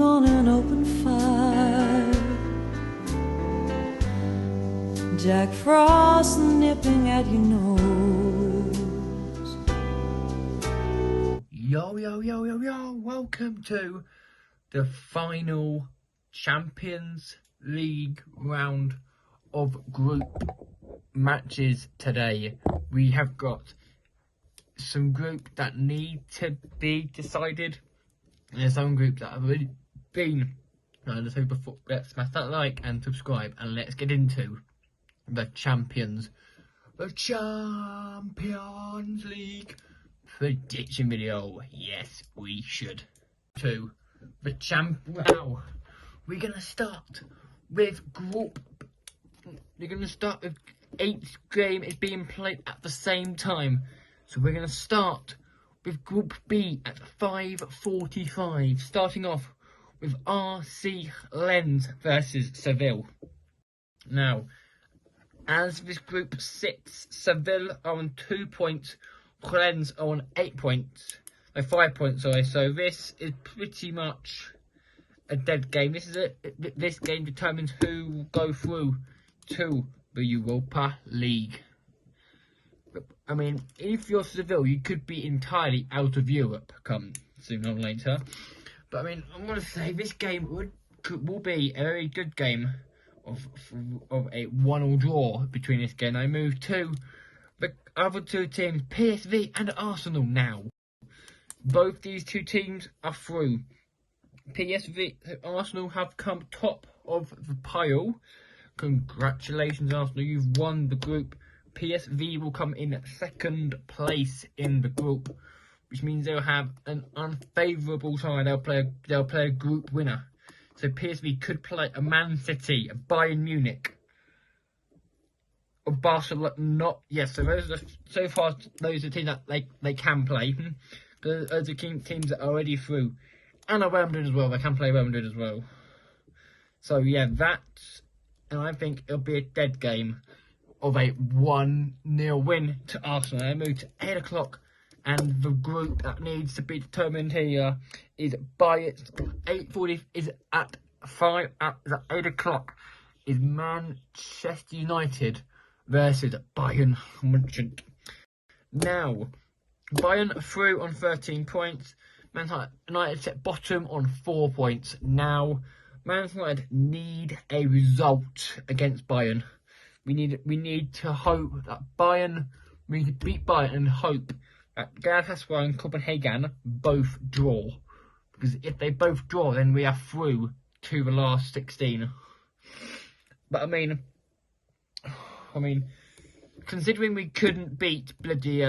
resting on an open fire. Jack Frost nipping at your nose. Yo, welcome to the final Champions League round of group matches today. We have got some groups that need to be decided. There's some groups that have already been. Let's smash that like and subscribe, and let's get into the Champions League prediction video. Yes, we should. To the now, we're gonna start with group. We're gonna start with each game is being played at the same time. So we're gonna start with Group B at 5:45, starting off with RC Lens versus Seville. Now, as this group sits, Seville are on 2 points, Lens are on 8 points, 5 points, sorry. So this is pretty much a dead game. This game determines who will go through to the Europa League. I mean, if you're Seville, you could be entirely out of Europe come sooner or later. But I mean, I'm going to say this game will be a very good game of a 1-1 draw between this game. I move to the other two teams, PSV and Arsenal now. Both these two teams are through. Arsenal have come top of the pile. Congratulations, Arsenal, you've won the group. PSV will come in second place in the group, which means they'll have an unfavourable side. They'll play a group winner. So PSV could play a Man City, a Bayern Munich, or Barcelona. So so far those are teams that they can play. Those are teams that are already through, and Real Madrid as well. They can play Real Madrid as well. So yeah, and I think it'll be a dead game of a 1-0 win to Arsenal. I move to 8 o'clock, and the group that needs to be determined here is by 8:40 is at 8 o'clock is Manchester United versus Bayern Munich. Now, Bayern are through on 13 points. Manchester United set bottom on 4 points. Now, Manchester United need a result against Bayern. We need to hope that we need to beat Bayern and hope that Galatasaray and Copenhagen both draw. Because if they both draw, then we are through to the last 16. But I mean, considering we couldn't beat bloody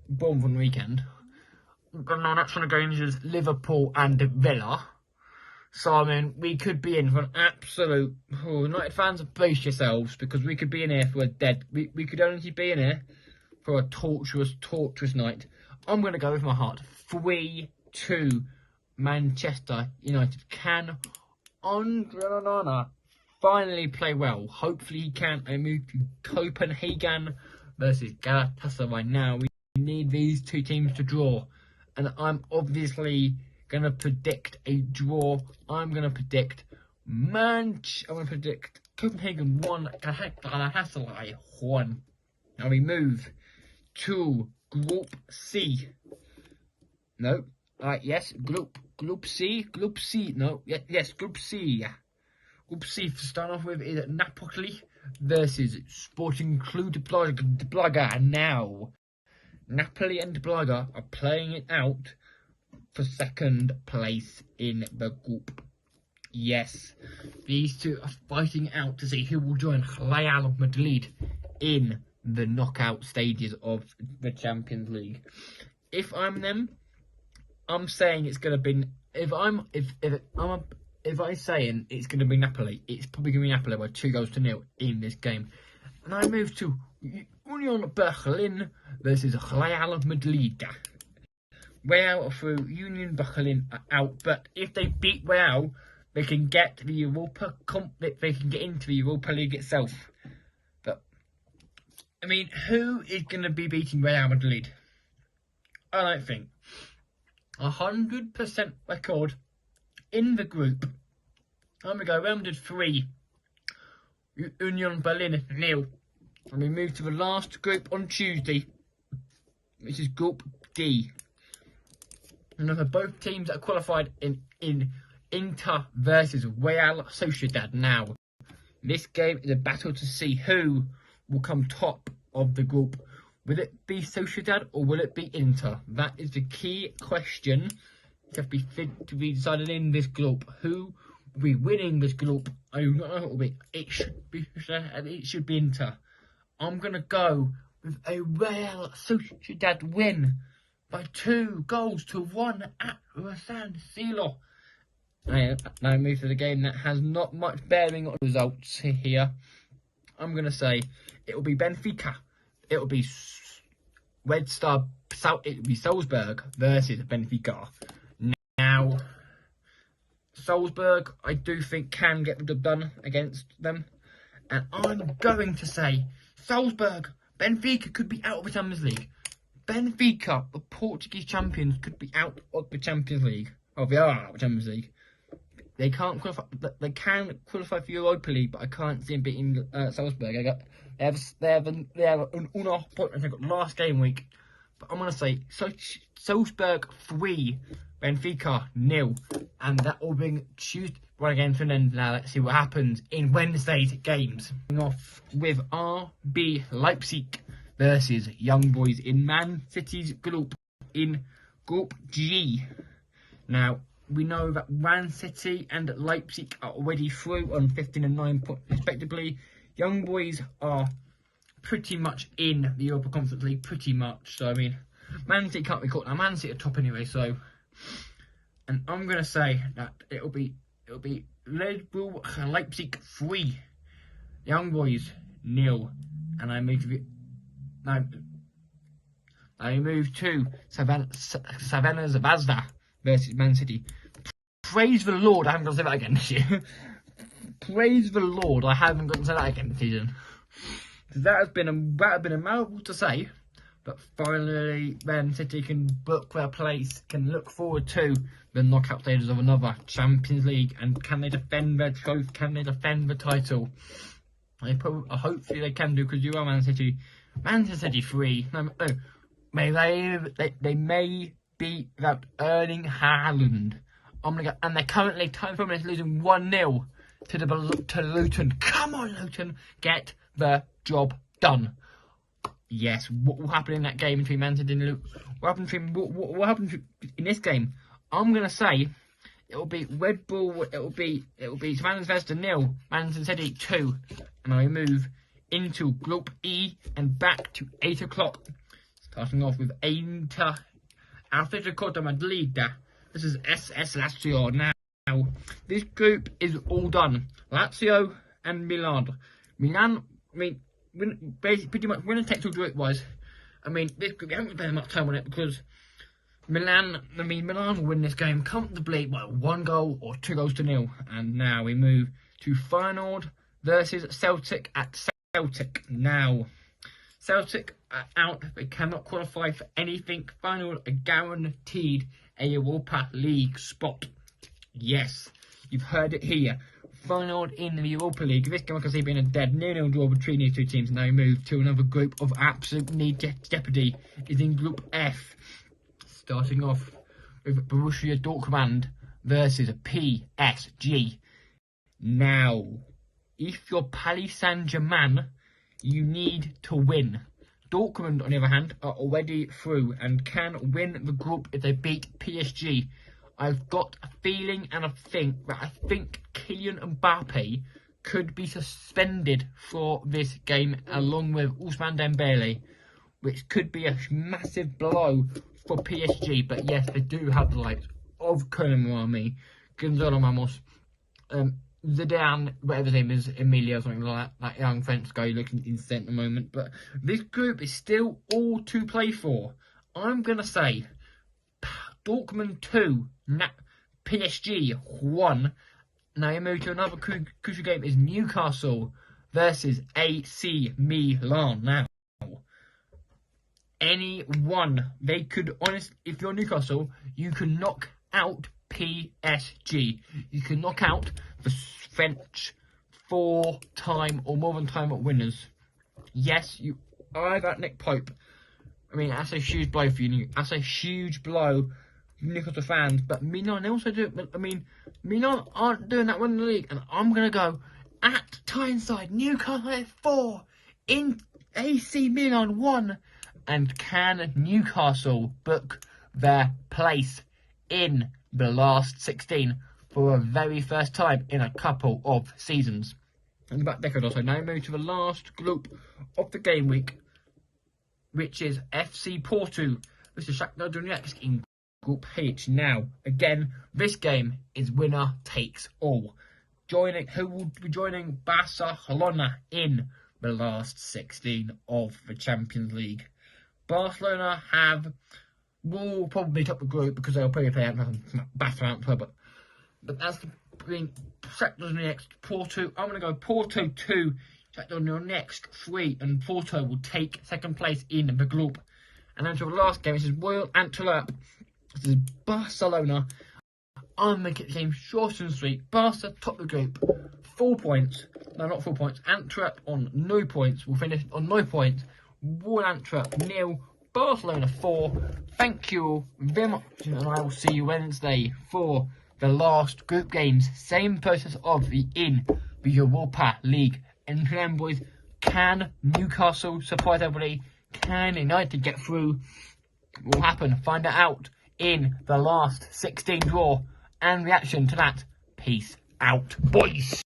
Bournemouth on the weekend, our next one against is Liverpool and Villa. So, I mean, we could be in for an absolute... United fans, brace yourselves, because we could be in here for a dead... We could only be in here for a torturous night. I'm going to go with my heart. 3-2 Manchester United. Can Onana finally play well? Hopefully he can. I move to Copenhagen versus Galatasaray now. We need these two teams to draw. And I'm obviously going to predict a draw. I'm going to predict Copenhagen 1, Galatasaray 1. Now we move to Group C. No, yes, Group C. No, yes, Group C. Group C to start off with is Napoli versus Sporting Club de Braga. Now, Napoli and Braga are playing it out for second place in the group. Yes, these two are fighting out to see who will join Real Madrid in the knockout stages of the Champions League. If I'm them, I'm saying it's going to be. If I'm saying it's going to be Napoli, it's probably going to be Napoli by 2-0 in this game. And I move to Union Berlin versus Real Madrid. Real are through, Union Berlin are out, but if they beat Real, they can get the they can get into the Europa League itself. But I mean, who is going to be beating Real Madrid? I don't think 100% record in the group. I'm going to go round of 3. Union Berlin 0. And we move to the last group on Tuesday, which is Group D. And for both teams that are qualified in Inter versus Real Sociedad. Now, this game is a battle to see who will come top of the group. Will it be Sociedad or will it be Inter? That is the key question to be decided in this group. Who will be winning this group? I do not know who it will be. It should be Inter. I'm going to go with a Real Sociedad win by 2-1 at San Siro. Now move to the game that has not much bearing on results here. I'm going to say it will be Benfica. It will be Red Star. It will be Salzburg versus Benfica. Now, Salzburg, I do think can get the job done against them, and I'm going to say Salzburg. Benfica could be out of the Champions League. Benfica, the Portuguese champions, could be out of the Champions League. Oh, they are out of the Champions League. They can't qualify. They can qualify for Europa League, but I can't see them beating Salzburg. They have an uno point. They got last game week, but I'm gonna say Salzburg 3, Benfica 0, and that will bring Tuesday right again to an end. Now let's see what happens in Wednesday's games. Off with RB Leipzig versus Young Boys in Man City's group in Group G. Now, we know that Man City and Leipzig are already through on 15 and 9 points respectively. Young Boys are pretty much in the Europa Conference League, pretty much. So, I mean, Man City can't be caught. Now, Man City are top anyway, so... And I'm going to say that it'll be Red Bull Leipzig 3, Young Boys 0. And I move to Savannah Zvezda versus Man City. Praise the Lord, I haven't got to say that again this year. Praise the Lord, I haven't got to say that again this season. That has been a mouthful to say, but finally Man City can book their place, can look forward to the knockout stages of another Champions League, and can they defend their trophy, can they defend the title? Hopefully they can do, because you are Man City 3. No, they may be without Erling Haaland. And they're currently 10 minutes losing 1-0 to Luton. Come on, Luton, get the job done. Yes, what will happen in that game between Man City and Luton? What happened in this game? I'm gonna say it will be Red Bull. It will be Savannah Zvezda 0, Man City 2, and I move into Group E and back to 8 o'clock. Starting off with Inter Atletico de Madrid. This is SS Lazio. Now, this group is all done. Lazio and Milan. Milan, I mean, pretty much winner takes all group-wise. I mean, this group, we haven't spent much time on it because Milan will win this game comfortably by 1 goal or 2 goals to 0. And now we move to Feyenoord versus Celtic at Celtic. Now, Celtic are out. They cannot qualify for anything. Feyenoord are guaranteed a Europa League spot. Yes, you've heard it here. Feyenoord in the Europa League. This game I can see being a dead 0-0 draw between these two teams. Now we move to another group of absolute need jeopardy. Is in Group F. Starting off with Borussia Dortmund versus PSG. Now, if you're Paris Saint-Germain, you need to win. Dortmund, on the other hand, are already through and can win the group if they beat PSG. I've got a feeling and I think Kylian Mbappe could be suspended for this game along with Ousmane Dembele, which could be a massive blow for PSG. But yes, they do have the likes of Kylian Mbappe, Gonzalo Ramos, Zidane, whatever his name is, Emilio, something like that young French guy looking insane at the moment. But this group is still all to play for. I'm going to say Dortmund 2, PSG 1. Now you move to another crucial game, is Newcastle versus AC Milan. Now, anyone. They could, honestly, if you're Newcastle, you can knock out PSG. You can knock out the French 4-time or more than time winners. Yes, you are that Nick Pope. I mean, that's a huge blow for you. That's a huge blow for Newcastle fans. But Milan also do it. I mean, Milan aren't doing that well in the league. And I'm going to go at Tyneside, Newcastle 4, in AC Milan 1. And can Newcastle book their place in the last 16 for the very first time in a couple of seasons? In the back decade or so. Now move to the last group of the game week, which is FC Porto versus Shakhtar Donetsk in Group H. Now, again, this game is winner takes all. Who will be joining Barcelona in the last 16 of the Champions League? Barcelona will probably top the group because they'll probably play Barcelona, but that's between Shakhtar Donetsk, Porto. I'm going to go Porto 2, Shakhtar Donetsk 3, and Porto will take second place in the group. And then to the last game, this is Royal Antwerp. This is Barcelona. I'm going to keep the game short and sweet. Barca top the group, 4 points. No, not 4 points. Antwerp on no points. We'll finish on no points. Royal Antwerp 0, Barcelona 4. Thank you all very much, and I will see you Wednesday for the last group games. Same process of the Europa League. And then, boys, can Newcastle surprise everybody? Can United get through? What will happen? Find it out in the last 16 draw and reaction to that. Peace out, boys.